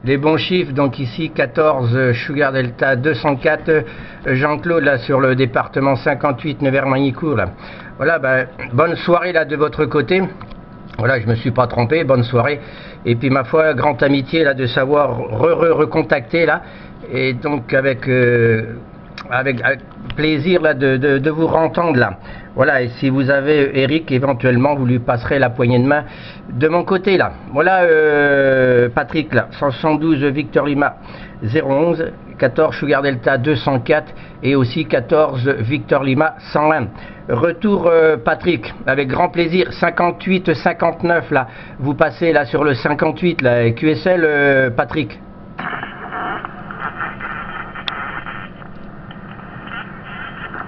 Les bons chiffres, donc ici 14 Sugar Delta 204 Jean-Claude là sur le département 58 Nevers-Magny-Cours là. Voilà, bonne soirée là de votre côté. Voilà, je me suis pas trompé, bonne soirée. Et puis ma foi, grande amitié là de savoir recontacter là. Et donc avec plaisir là de vous entendre là. Voilà, et si vous avez Eric, éventuellement vous lui passerez la poignée de main de mon côté là. Voilà Patrick là, 172 Victor Lima 011, 14 Sugar Delta 204 et aussi 14 Victor Lima 101. Retour Patrick, avec grand plaisir, 58-59 là, vous passez là sur le 58 là, QSL Patrick.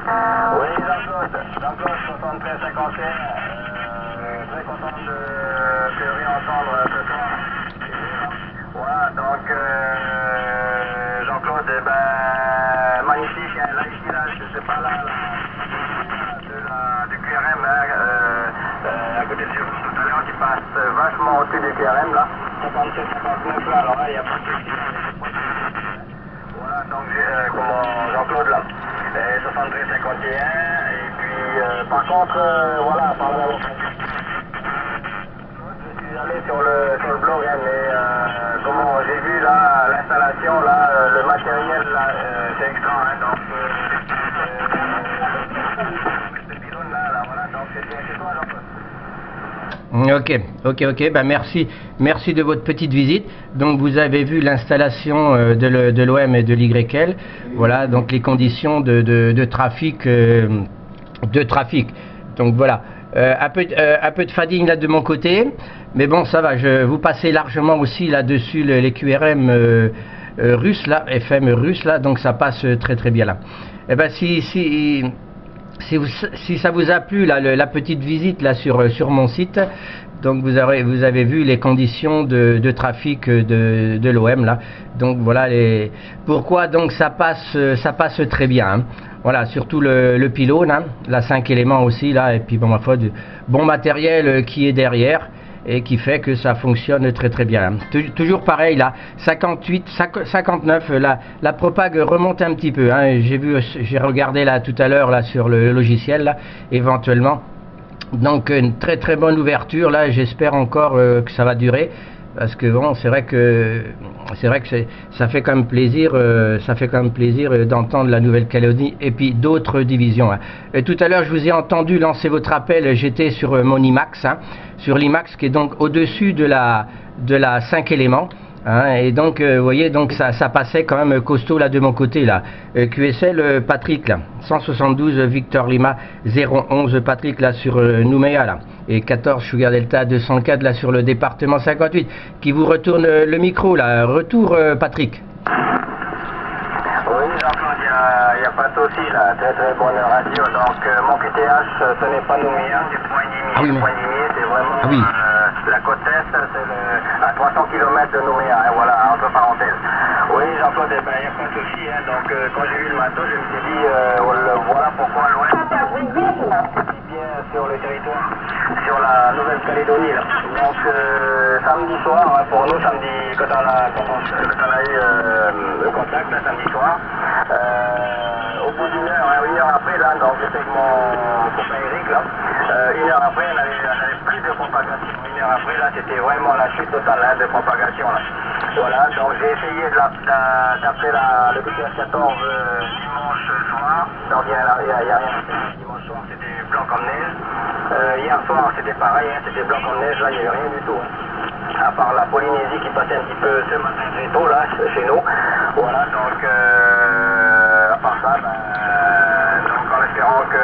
Oui, Jean-Claude, 73-51, très content de te réentendre ce soir. Voilà, donc Jean-Claude, magnifique, hein, là ici, là, je sais pas, là, du QRM, à côté de chez vous tout à l'heure, qui passe vachement au-dessus du QRM, là, 57-59, là, alors là, il n'y a pas de souci. Voilà, donc Jean-Claude, là. 73-51 et puis par contre voilà par là je suis allé sur le blog hein, mais comment j'ai vu là l'installation là le matériel là c'est extra hein, donc ce pylône là voilà donc c'est toi Ok, merci de votre petite visite. Donc vous avez vu l'installation de l'OM et de l'YL, voilà, donc les conditions de trafic, donc voilà, un peu de fading là de mon côté, mais bon ça va, je vous passez largement aussi là-dessus les QRM russes là, FM russes là, donc ça passe très bien là. Et ben si ça vous a plu là, la petite visite là sur mon site, donc vous avez vu les conditions de trafic de l'OM là. Donc voilà pourquoi donc ça passe très bien. Hein. Voilà, surtout le pylône, hein, la 5 éléments aussi là, et puis bon ma foi du bon matériel qui est derrière et qui fait que ça fonctionne très bien. Toujours pareil là, 59 la propague remonte un petit peu, hein. J'ai regardé là tout à l'heure là sur le logiciel là, éventuellement. Donc une très bonne ouverture là, j'espère encore que ça va durer. Parce que bon, c'est vrai que ça fait quand même plaisir, d'entendre la Nouvelle-Calédonie et puis d'autres divisions. Hein. Tout à l'heure, je vous ai entendu lancer votre appel. J'étais sur mon IMAX, hein, sur l'IMAX qui est donc au-dessus de la 5 éléments. Hein, et donc, vous voyez, donc ça passait quand même costaud là de mon côté là. QSL Patrick là, 172 Victor Lima 011 Patrick là sur Nouméa là, et 14 Sugar Delta 204 là sur le département 58 qui vous retourne le micro là. Retour Patrick. Oui Jean-Claude, il n'y a pas de souci là, très bonne radio. Donc mon QTH ce n'est pas Nouméa, c'est Pointe-Dimier. Ah oui, c'est vraiment ah oui. La côte est, c'est à 300 km de Nouméa, hein, voilà, entre parenthèses. Oui Jean-Claude, il n'y a pas de souci, hein, donc quand j'ai vu le matos, je me suis dit, voilà pourquoi l'Ouest est bien sur le territoire, sur la Nouvelle-Calédonie. Donc samedi soir, hein, pour nous, samedi, quand on a eu le contact, là, samedi soir, au bout d'une heure, hein, une heure après, là, donc j'étais avec mon copain Eric, là, une heure après, on avait plus de propagation. Une heure après, là, c'était vraiment la chute totale hein, de propagation. Là. Voilà, donc j'ai essayé d'appeler le BTS 14 dimanche soir. Donc il n'y a rien à faire. Dimanche soir, c'était blanc comme neige. Hier soir, c'était pareil, hein, c'était blanc comme neige. Là, il n'y avait rien du tout. Hein. À part la Polynésie qui passait un petit peu ce matin très tôt, là, chez nous. Voilà, donc à part ça, donc en espérant que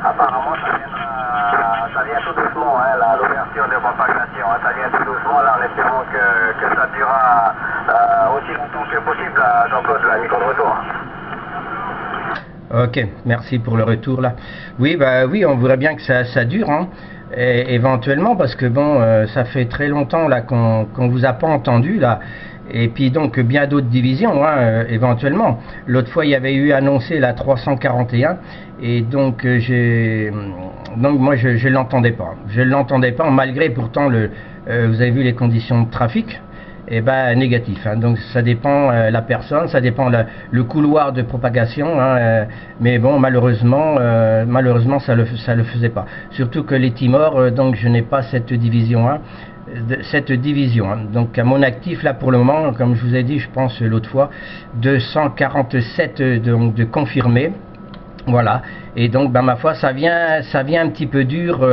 apparemment ça vient tout doucement, hein, l'ouverture de propagation, hein, ça vient tout doucement, là, en espérant que ça durera aussi longtemps que possible, Jean-Claude, la micro de retour. Ok, merci pour le retour là. Oui, on voudrait bien que ça dure, hein, éventuellement, parce que bon, ça fait très longtemps là qu'on vous a pas entendu là. Et puis donc bien d'autres divisions, hein, éventuellement. L'autre fois il y avait eu annoncé la 341 et donc moi je l'entendais pas. Je l'entendais pas malgré pourtant vous avez vu les conditions de trafic. eh ben, négatif. Hein. Donc ça dépend la personne, ça dépend le couloir de propagation. Hein, mais bon, malheureusement, ça le faisait pas. Surtout que les Timors, donc je n'ai pas cette division 1. Hein. Donc à mon actif là pour le moment, comme je vous ai dit, je pense l'autre fois, 247 donc, de confirmés. Voilà, et donc ben, ma foi ça vient un petit peu dur,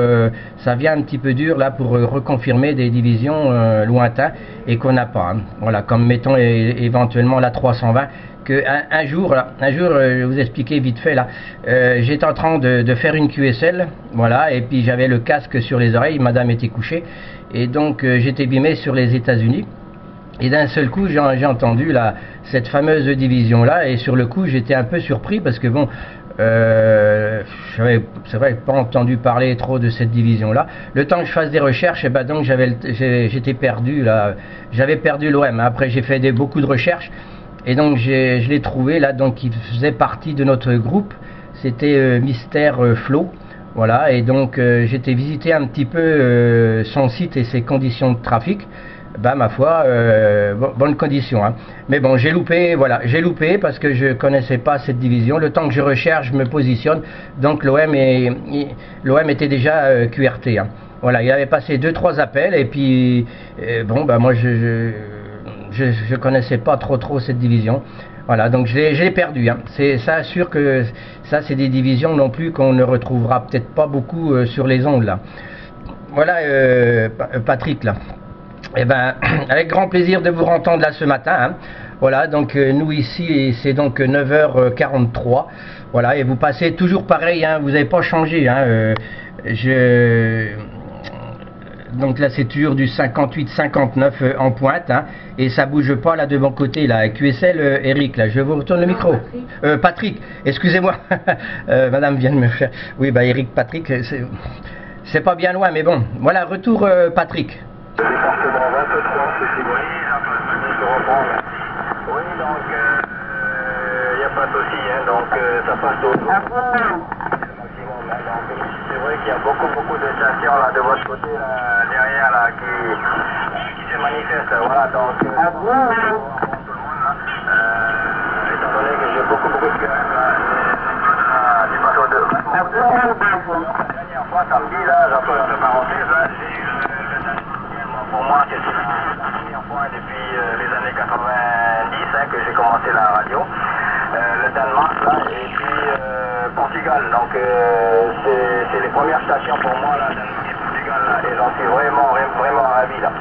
là pour reconfirmer des divisions lointaines et qu'on n'a pas. Hein. Voilà, comme mettons éventuellement la 320. Que un jour, je vais vous expliquer vite fait là, j'étais en train de faire une QSL, voilà, et puis j'avais le casque sur les oreilles, madame était couchée, et donc j'étais bimé sur les États-Unis. Et d'un seul coup, j'ai entendu là, cette fameuse division là, et sur le coup, j'étais un peu surpris parce que bon, c'est vrai, pas entendu parler trop de cette division là. Le temps que je fasse des recherches, et ben donc j'étais perdu là, j'avais perdu l'OM. Après, j'ai fait beaucoup de recherches. Et donc je l'ai trouvé là, donc il faisait partie de notre groupe, c'était Mystère Flo, voilà, et donc j'étais visiter un petit peu son site et ses conditions de trafic, bah ma foi, bonnes conditions, hein. Mais bon, j'ai loupé parce que je connaissais pas cette division, le temps que je recherche, je me positionne, donc l'OM était déjà QRT, hein. Voilà, il avait passé 2-3 appels, et puis bon, bah moi je connaissais pas trop cette division. Voilà, donc je l'ai perdu. Hein. C'est ça, sûr que ça, c'est des divisions non plus qu'on ne retrouvera peut-être pas beaucoup sur les ondes là. Voilà, Patrick là. Eh ben, avec grand plaisir de vous entendre là ce matin. Hein. Voilà, donc nous ici, c'est donc 9h43. Voilà, et vous passez toujours pareil. Hein, vous n'avez pas changé. Hein, donc là c'est toujours du 58-59 en pointe, hein, et ça bouge pas là de mon côté là. QSL Eric là, je vous retourne le micro. Patrick, excusez-moi. Madame vient de me faire. Oui bah Eric, Patrick, c'est pas bien loin, mais bon. Voilà, retour Patrick. Oui, donc il n'y a pas de souci, hein, donc ça passe au c'est vrai qu'il y a beaucoup de stations là de votre côté là, derrière là qui se manifestent, voilà, donc tout le monde là, étant donné que j'ai beaucoup de QRM là, des bateaux de la dernière fois samedi là, j'entends entre parenthèses là, j'ai eu pour moi c'était la première fois depuis les années 90 hein, que j'ai commencé la radio, le Danemark là, et puis Portugal, donc c'est les premières stations pour moi là, Danemark et Portugal là, et j'en suis vraiment ravi là.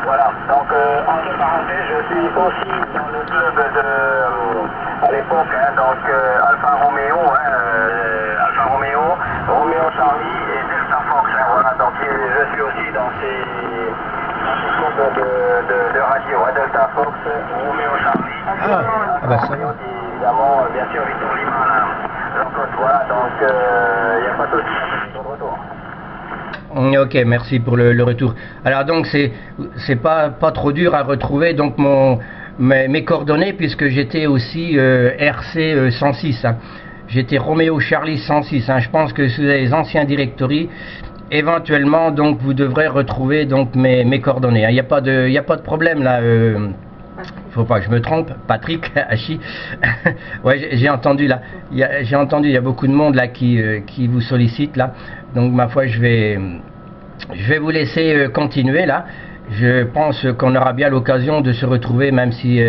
Voilà, donc entre parenthèses, je suis aussi dans le club à l'époque, hein, donc Alfa Romeo, Romeo Charlie et Delta Fox, hein, voilà, donc je suis aussi dans ces groupes de radio, hein, Delta Fox, Romeo Charlie, bah ça va. Évidemment, bien sûr, Victor Lima là. Voilà, donc il n'y a pas de retour. Ok, merci pour le retour. Alors donc c'est pas trop dur à retrouver donc mes coordonnées, puisque j'étais aussi RC 106. Hein. J'étais Romeo Charlie 106. Hein. Je pense que sur les anciens directories, éventuellement donc vous devrez retrouver donc mes coordonnées. Il n'y a pas de problème là. Faut pas que je me trompe, Patrick Hachi. Ouais, j'ai entendu là. Il y a beaucoup de monde là qui vous sollicite là. Donc ma foi, je vais vous laisser continuer là. Je pense qu'on aura bien l'occasion de se retrouver, même si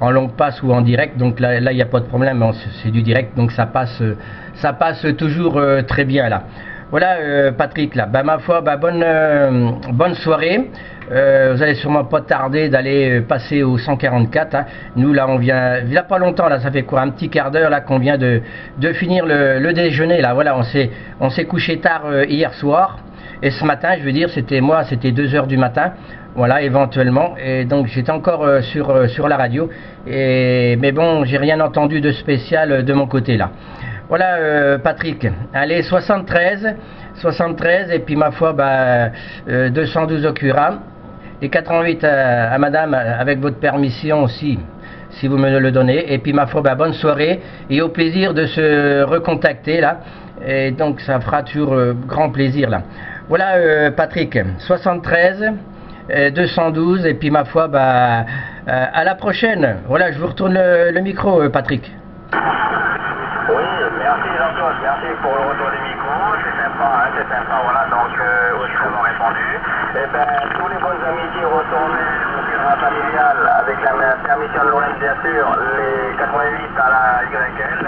en longue passe ou en direct. Donc là il n'y a pas de problème. C'est du direct, donc ça passe toujours très bien là. Voilà Patrick là. Bah ma foi, bah bonne soirée. Vous allez sûrement pas tarder d'aller passer au 144. Hein. Nous là on vient, il n'y a pas longtemps là, ça fait quoi, un petit quart d'heure là qu'on vient de finir le déjeuner là. Voilà, on s'est couché tard hier soir, et ce matin, je veux dire, c'était 2h du matin. Voilà, éventuellement, et donc j'étais encore sur la radio, mais bon, j'ai rien entendu de spécial de mon côté là. Voilà Patrick, allez 73, et puis ma foi 212 au Cura, et 88 à madame, avec votre permission aussi, si vous me le donnez, et puis ma foi bonne soirée, et au plaisir de se recontacter là, et donc ça fera toujours grand plaisir là. Voilà Patrick, 73, 212, et puis ma foi, bah, à la prochaine. Voilà, je vous retourne le micro, Patrick. Oui, merci Jean-Claude, merci pour le retour du micro, c'est sympa, voilà, donc aussi d'avoir répondu. Et ben, tous les bonnes amitiés retournées au Pirate familial, avec la permission de l'OM bien sûr, les 88 à la YL,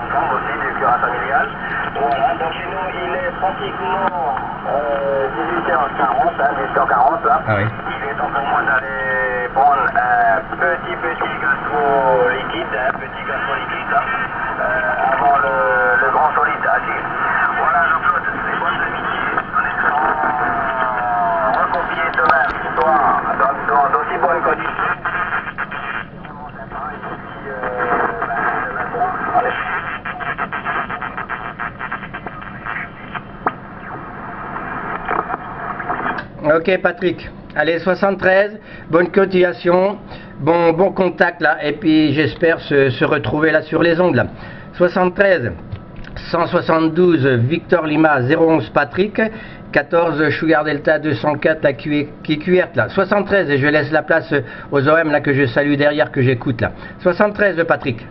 ensemble aussi du Pirate familial. Voilà, donc chez nous il est pratiquement 18h40, 18h40 là. Ah oui. Il est temps pour moi d'aller prendre un petit gastro liquide, là, avant le grand solide à suivre. Voilà Jean-Claude, les bonnes amitiés, on recopier demain soir dans d'aussi bonnes conditions. Vraiment sympa, et puis demain soir, allez. Ok Patrick, allez 73, bonne continuation, bon contact là, et puis j'espère se retrouver là sur les ondes là. 73, 172 Victor Lima 011 Patrick, 14 Sugar Delta 204 la QQR là. 73, et je laisse la place aux OM là que je salue derrière, que j'écoute là. 73 Patrick.